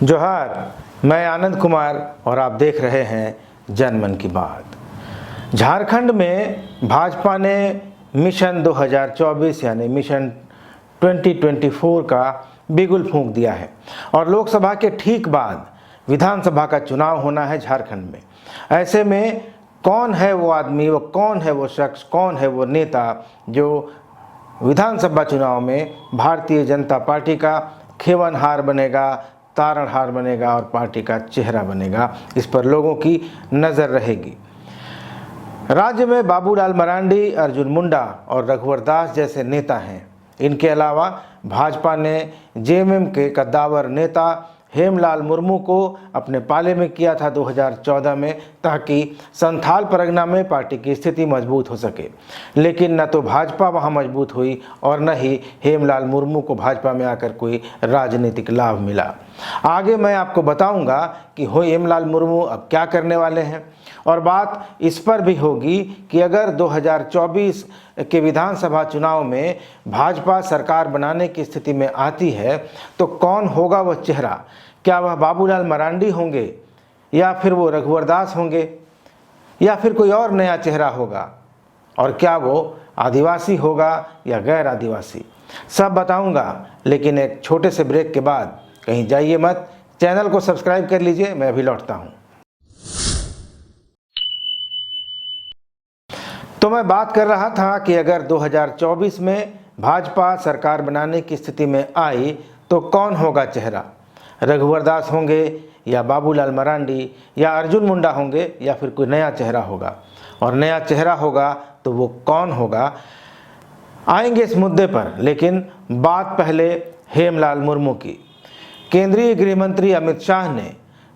जोहार, मैं आनंद कुमार और आप देख रहे हैं जनमन की बात। झारखंड में भाजपा ने मिशन 2024 यानी मिशन 2024 का बिगुल फूंक दिया है और लोकसभा के ठीक बाद विधानसभा का चुनाव होना है झारखंड में। ऐसे में कौन है वो आदमी, वो कौन है वो शख्स, कौन है वो नेता जो विधानसभा चुनाव में भारतीय जनता पार्टी का खेवनहार बनेगा, तारणहार बनेगा और पार्टी का चेहरा बनेगा, इस पर लोगों की नज़र रहेगी। राज्य में बाबूलाल मरांडी, अर्जुन मुंडा और रघुवर दास जैसे नेता हैं। इनके अलावा भाजपा ने जेएमएम के कद्दावर नेता हेमलाल मुर्मू को अपने पाले में किया था 2014 में, ताकि संथाल परगना में पार्टी की स्थिति मजबूत हो सके। लेकिन न तो भाजपा वहां मजबूत हुई और न ही हेमलाल मुर्मू को भाजपा में आकर कोई राजनीतिक लाभ मिला। आगे मैं आपको बताऊंगा कि हेमलाल मुर्मू अब क्या करने वाले हैं और बात इस पर भी होगी कि अगर 2024 के विधानसभा चुनाव में भाजपा सरकार बनाने की स्थिति में आती है तो कौन होगा वह चेहरा। क्या वह बाबूलाल मरांडी होंगे या फिर वो रघुवर दास होंगे या फिर कोई और नया चेहरा होगा, और क्या वो आदिवासी होगा या गैर आदिवासी, सब बताऊंगा। लेकिन एक छोटे से ब्रेक के बाद कहीं जाइए मत, चैनल को सब्सक्राइब कर लीजिए, मैं अभी लौटता हूं। तो मैं बात कर रहा था कि अगर 2024 में भाजपा सरकार बनाने की स्थिति में आई तो कौन होगा चेहरा। रघुवर दास होंगे या बाबूलाल मरांडी या अर्जुन मुंडा होंगे या फिर कोई नया चेहरा होगा, और नया चेहरा होगा तो वो कौन होगा, आएंगे इस मुद्दे पर। लेकिन बात पहले हेमलाल मुर्मू की। केंद्रीय गृह मंत्री अमित शाह ने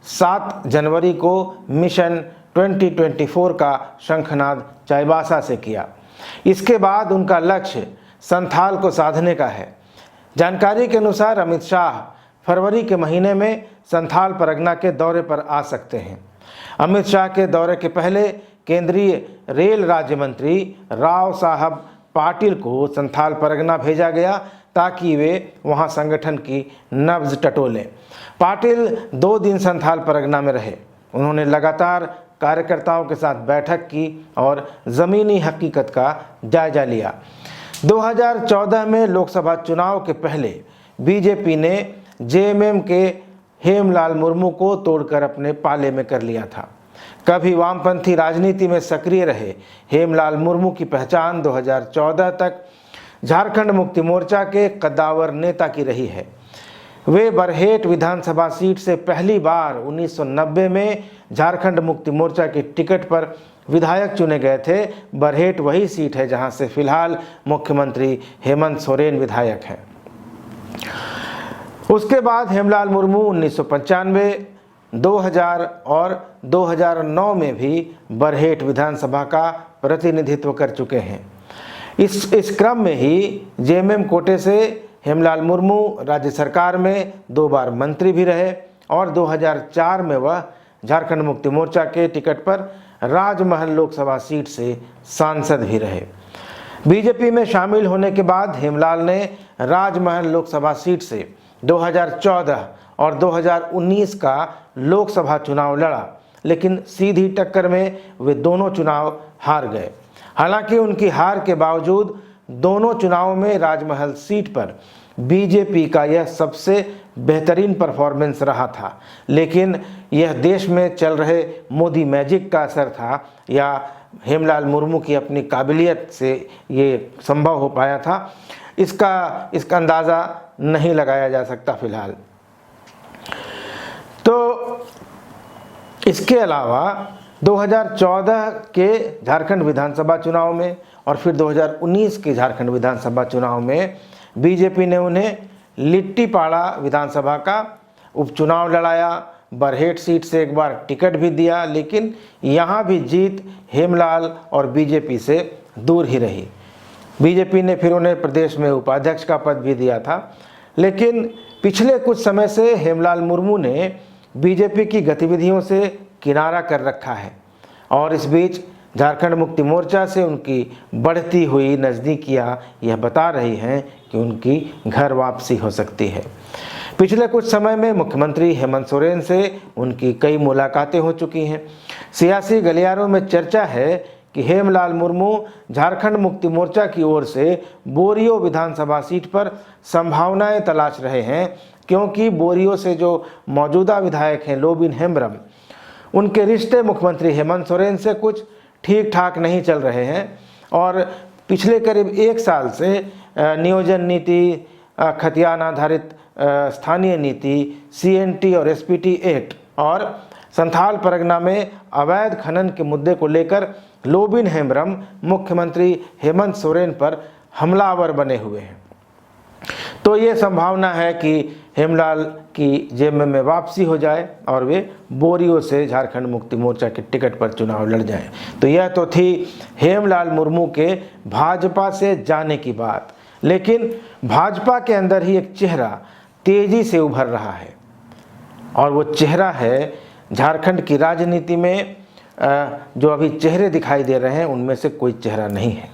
7 जनवरी को मिशन 2024 का शंखनाद चाईबासा से किया। इसके बाद उनका लक्ष्य संथाल को साधने का है। जानकारी के अनुसार अमित शाह फरवरी के महीने में संथाल परगना के दौरे पर आ सकते हैं। अमित शाह के दौरे के पहले केंद्रीय रेल राज्य मंत्री राव साहब पाटिल को संथाल परगना भेजा गया ताकि वे वहां संगठन की नब्ज टटोलें। पाटिल 2 दिन संथाल परगना में रहे। उन्होंने लगातार कार्यकर्ताओं के साथ बैठक की और ज़मीनी हकीकत का जायजा लिया। 2014 में लोकसभा चुनाव के पहले बीजेपी ने जेएमएम के हेमलाल मुर्मू को तोड़कर अपने पाले में कर लिया था। कभी वामपंथी राजनीति में सक्रिय रहे हेमलाल मुर्मू की पहचान 2014 तक झारखंड मुक्ति मोर्चा के कद्दावर नेता की रही है। वे बरहेट विधानसभा सीट से पहली बार 1990 में झारखंड मुक्ति मोर्चा की टिकट पर विधायक चुने गए थे। बरहेट वही सीट है जहां से फिलहाल मुख्यमंत्री हेमंत सोरेन विधायक हैं। उसके बाद हेमलाल मुर्मू 1995, 2000 और 2009 में भी बरहेट विधानसभा का प्रतिनिधित्व कर चुके हैं। इस क्रम में ही जेएमएम कोटे से हेमलाल मुर्मू राज्य सरकार में 2 बार मंत्री भी रहे और 2004 में वह झारखंड मुक्ति मोर्चा के टिकट पर राजमहल लोकसभा सीट से सांसद भी रहे। बीजेपी में शामिल होने के बाद हेमलाल ने राजमहल लोकसभा सीट से 2014 और 2019 का लोकसभा चुनाव लड़ा, लेकिन सीधी टक्कर में वे दोनों चुनाव हार गए। हालांकि उनकी हार के बावजूद दोनों चुनावों में राजमहल सीट पर बीजेपी का यह सबसे बेहतरीन परफॉर्मेंस रहा था। लेकिन यह देश में चल रहे मोदी मैजिक का असर था या हेमलाल मुर्मू की अपनी काबिलियत से ये संभव हो पाया था, इसका अंदाज़ा नहीं लगाया जा सकता फिलहाल। तो इसके अलावा 2014 के झारखंड विधानसभा चुनाव में और फिर 2019 के झारखंड विधानसभा चुनाव में बीजेपी ने उन्हें लिट्टीपाड़ा विधानसभा का उपचुनाव लड़ाया। बरहेट सीट से एक बार टिकट भी दिया, लेकिन यहाँ भी जीत हेमलाल और बीजेपी से दूर ही रही। बीजेपी ने फिर उन्हें प्रदेश में उपाध्यक्ष का पद भी दिया था। लेकिन पिछले कुछ समय से हेमलाल मुर्मू ने बीजेपी की गतिविधियों से किनारा कर रखा है और इस बीच झारखंड मुक्ति मोर्चा से उनकी बढ़ती हुई नज़दीकियाँ यह बता रही हैं कि उनकी घर वापसी हो सकती है। पिछले कुछ समय में मुख्यमंत्री हेमंत सोरेन से उनकी कई मुलाकातें हो चुकी हैं। सियासी गलियारों में चर्चा है कि हेमलाल मुर्मू झारखंड मुक्ति मोर्चा की ओर से बोरियो विधानसभा सीट पर संभावनाएं तलाश रहे हैं, क्योंकि बोरियो से जो मौजूदा विधायक हैं लोबिन हेम्ब्रम, उनके रिश्ते मुख्यमंत्री हेमंत सोरेन से कुछ ठीक ठाक नहीं चल रहे हैं और पिछले करीब 1 साल से नियोजन नीति, खतियान आधारित स्थानीय नीति, CNT और SPT एक्ट और संथाल परगना में अवैध खनन के मुद्दे को लेकर लोबिन हेम्ब्रम मुख्यमंत्री हेमंत सोरेन पर हमलावर बने हुए हैं। तो ये संभावना है कि हेमलाल की जेब में वापसी हो जाए और वे बोरियो से झारखंड मुक्ति मोर्चा के टिकट पर चुनाव लड़ जाएं। तो यह तो थी हेमलाल मुर्मू के भाजपा से जाने की बात, लेकिन भाजपा के अंदर ही एक चेहरा तेजी से उभर रहा है और वो चेहरा है झारखंड की राजनीति में जो अभी चेहरे दिखाई दे रहे हैं उनमें से कोई चेहरा नहीं है,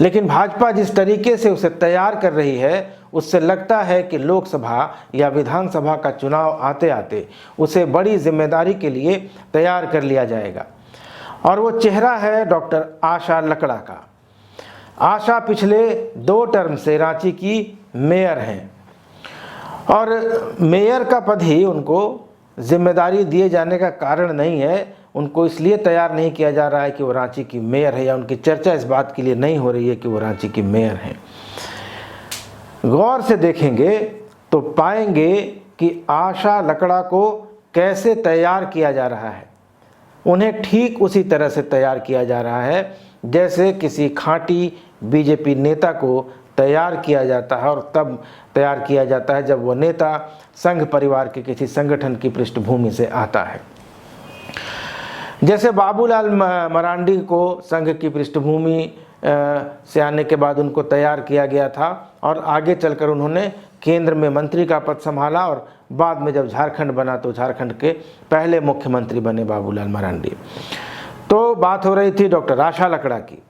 लेकिन भाजपा जिस तरीके से उसे तैयार कर रही है उससे लगता है कि लोकसभा या विधानसभा का चुनाव आते आते उसे बड़ी जिम्मेदारी के लिए तैयार कर लिया जाएगा। और वो चेहरा है डॉक्टर आशा लकड़ा का। आशा पिछले 2 टर्म से रांची की मेयर हैं और मेयर का पद ही उनको जिम्मेदारी दिए जाने का कारण नहीं है। उनको इसलिए तैयार नहीं किया जा रहा है कि वो रांची की मेयर है, या उनकी चर्चा इस बात के लिए नहीं हो रही है कि वो रांची की मेयर हैं। गौर से देखेंगे तो पाएंगे कि आशा लकड़ा को कैसे तैयार किया जा रहा है। उन्हें ठीक उसी तरह से तैयार किया जा रहा है जैसे किसी खांटी बीजेपी नेता को तैयार किया जाता है, और तब तैयार किया जाता है जब वो नेता संघ परिवार के किसी संगठन की पृष्ठभूमि से आता है। जैसे बाबूलाल मरांडी को संघ की पृष्ठभूमि से आने के बाद उनको तैयार किया गया था और आगे चलकर उन्होंने केंद्र में मंत्री का पद संभाला और बाद में जब झारखंड बना तो झारखंड के पहले मुख्यमंत्री बने बाबूलाल मरांडी। तो बात हो रही थी डॉक्टर आशा लकड़ा की।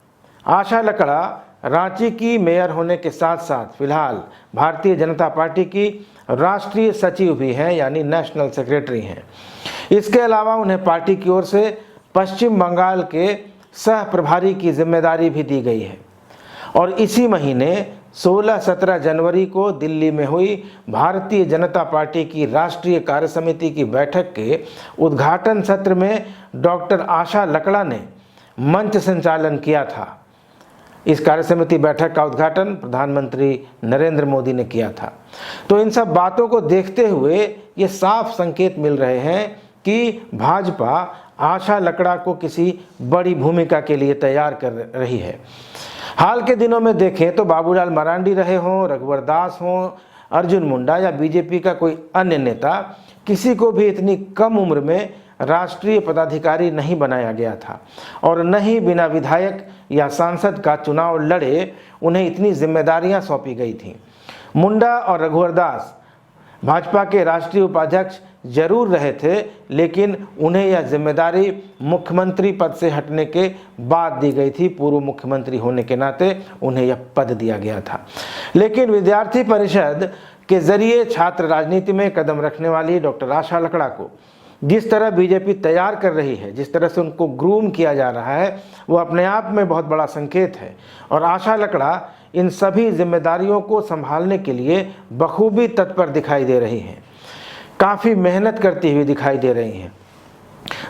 आशा लकड़ा रांची की मेयर होने के साथ साथ फिलहाल भारतीय जनता पार्टी की राष्ट्रीय सचिव भी हैं, यानी नेशनल सेक्रेटरी हैं। इसके अलावा उन्हें पार्टी की ओर से पश्चिम बंगाल के सह प्रभारी की जिम्मेदारी भी दी गई है। और इसी महीने 16-17 जनवरी को दिल्ली में हुई भारतीय जनता पार्टी की राष्ट्रीय कार्य समिति की बैठक के उद्घाटन सत्र में डॉक्टर आशा लकड़ा ने मंच संचालन किया था। इस कार्य समिति बैठक का उद्घाटन प्रधानमंत्री नरेंद्र मोदी ने किया था। तो इन सब बातों को देखते हुए ये साफ संकेत मिल रहे हैं कि भाजपा आशा लकड़ा को किसी बड़ी भूमिका के लिए तैयार कर रही है। हाल के दिनों में देखें तो बाबूलाल मरांडी रहे हों, रघुवर दास हों, अर्जुन मुंडा या बीजेपी का कोई अन्य नेता, किसी को भी इतनी कम उम्र में राष्ट्रीय पदाधिकारी नहीं बनाया गया था और न ही बिना विधायक या सांसद का चुनाव लड़े उन्हें इतनी जिम्मेदारियां सौंपी गई थीं। मुंडा और रघुवर दास भाजपा के राष्ट्रीय उपाध्यक्ष जरूर रहे थे, लेकिन उन्हें यह जिम्मेदारी मुख्यमंत्री पद से हटने के बाद दी गई थी। पूर्व मुख्यमंत्री होने के नाते उन्हें यह पद दिया गया था। लेकिन विद्यार्थी परिषद के जरिए छात्र राजनीति में कदम रखने वाली डॉक्टर आशा लकड़ा को जिस तरह बीजेपी तैयार कर रही है, जिस तरह से उनको ग्रूम किया जा रहा है, वो अपने आप में बहुत बड़ा संकेत है। और आशा लकड़ा इन सभी जिम्मेदारियों को संभालने के लिए बखूबी तत्पर दिखाई दे रही हैं, काफ़ी मेहनत करती हुई दिखाई दे रही हैं।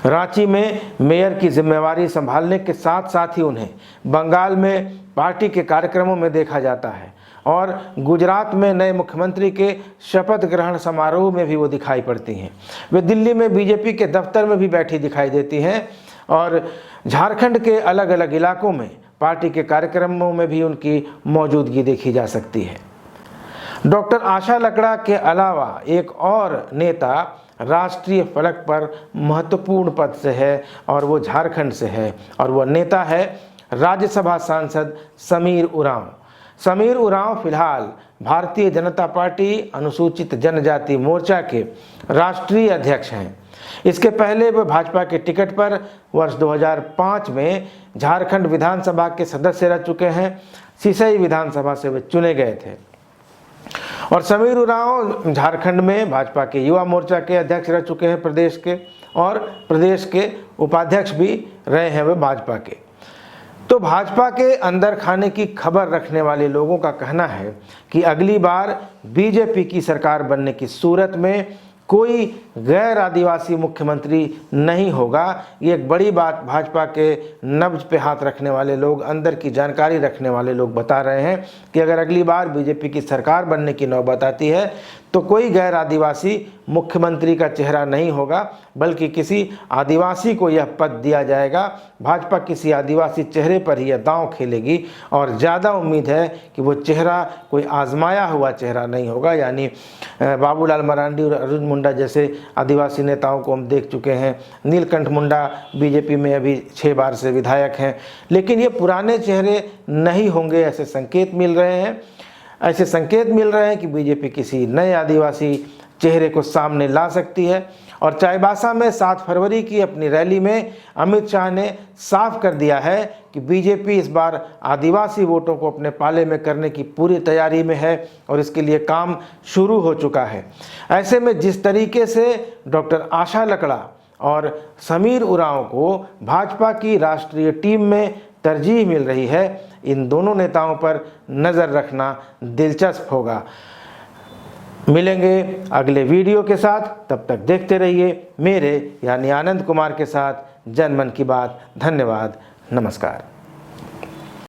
रांची में मेयर की जिम्मेवारी संभालने के साथ साथ ही उन्हें बंगाल में पार्टी के कार्यक्रमों में देखा जाता है और गुजरात में नए मुख्यमंत्री के शपथ ग्रहण समारोह में भी वो दिखाई पड़ती हैं। वे दिल्ली में बीजेपी के दफ्तर में भी बैठी दिखाई देती हैं और झारखंड के अलग अलग इलाकों में पार्टी के कार्यक्रमों में भी उनकी मौजूदगी देखी जा सकती है। डॉक्टर आशा लकड़ा के अलावा एक और नेता राष्ट्रीय फलक पर महत्वपूर्ण पद से है और वो झारखंड से है, और वह नेता है राज्यसभा सांसद समीर उरांव। समीर उरांव फिलहाल भारतीय जनता पार्टी अनुसूचित जनजाति मोर्चा के राष्ट्रीय अध्यक्ष हैं। इसके पहले वे भाजपा के टिकट पर वर्ष 2005 में झारखंड विधानसभा के सदस्य रह चुके हैं। सिसई विधानसभा से वे चुने गए थे। और समीर उरांव झारखंड में भाजपा के युवा मोर्चा के अध्यक्ष रह चुके हैं प्रदेश के, और प्रदेश के उपाध्यक्ष भी रहे हैं वे भाजपा के। तो भाजपा के अंदर खाने की खबर रखने वाले लोगों का कहना है कि अगली बार बीजेपी की सरकार बनने की सूरत में कोई गैर आदिवासी मुख्यमंत्री नहीं होगा। ये एक बड़ी बात भाजपा के नब्ज पे हाथ रखने वाले लोग, अंदर की जानकारी रखने वाले लोग बता रहे हैं कि अगर अगली बार बीजेपी की सरकार बनने की नौबत आती है तो कोई गैर आदिवासी मुख्यमंत्री का चेहरा नहीं होगा, बल्कि किसी आदिवासी को यह पद दिया जाएगा। भाजपा किसी आदिवासी चेहरे पर ही यह दांव खेलेगी और ज़्यादा उम्मीद है कि वो चेहरा कोई आजमाया हुआ चेहरा नहीं होगा। यानी बाबूलाल मरांडी और अर्जुन मुंडा जैसे आदिवासी नेताओं को हम देख चुके हैं। नीलकंठ मुंडा बीजेपी में अभी 6 बार से विधायक हैं, लेकिन ये पुराने चेहरे नहीं होंगे, ऐसे संकेत मिल रहे हैं। ऐसे संकेत मिल रहे हैं कि बीजेपी किसी नए आदिवासी चेहरे को सामने ला सकती है। और चाईबासा में 7 फरवरी की अपनी रैली में अमित शाह ने साफ कर दिया है कि बीजेपी इस बार आदिवासी वोटों को अपने पाले में करने की पूरी तैयारी में है और इसके लिए काम शुरू हो चुका है। ऐसे में जिस तरीके से डॉक्टर आशा लकड़ा और समीर उरांव को भाजपा की राष्ट्रीय टीम में तरजीह मिल रही है, इन दोनों नेताओं पर नज़र रखना दिलचस्प होगा। मिलेंगे अगले वीडियो के साथ, तब तक देखते रहिए मेरे यानी आनंद कुमार के साथ जनमन की बात। धन्यवाद, नमस्कार।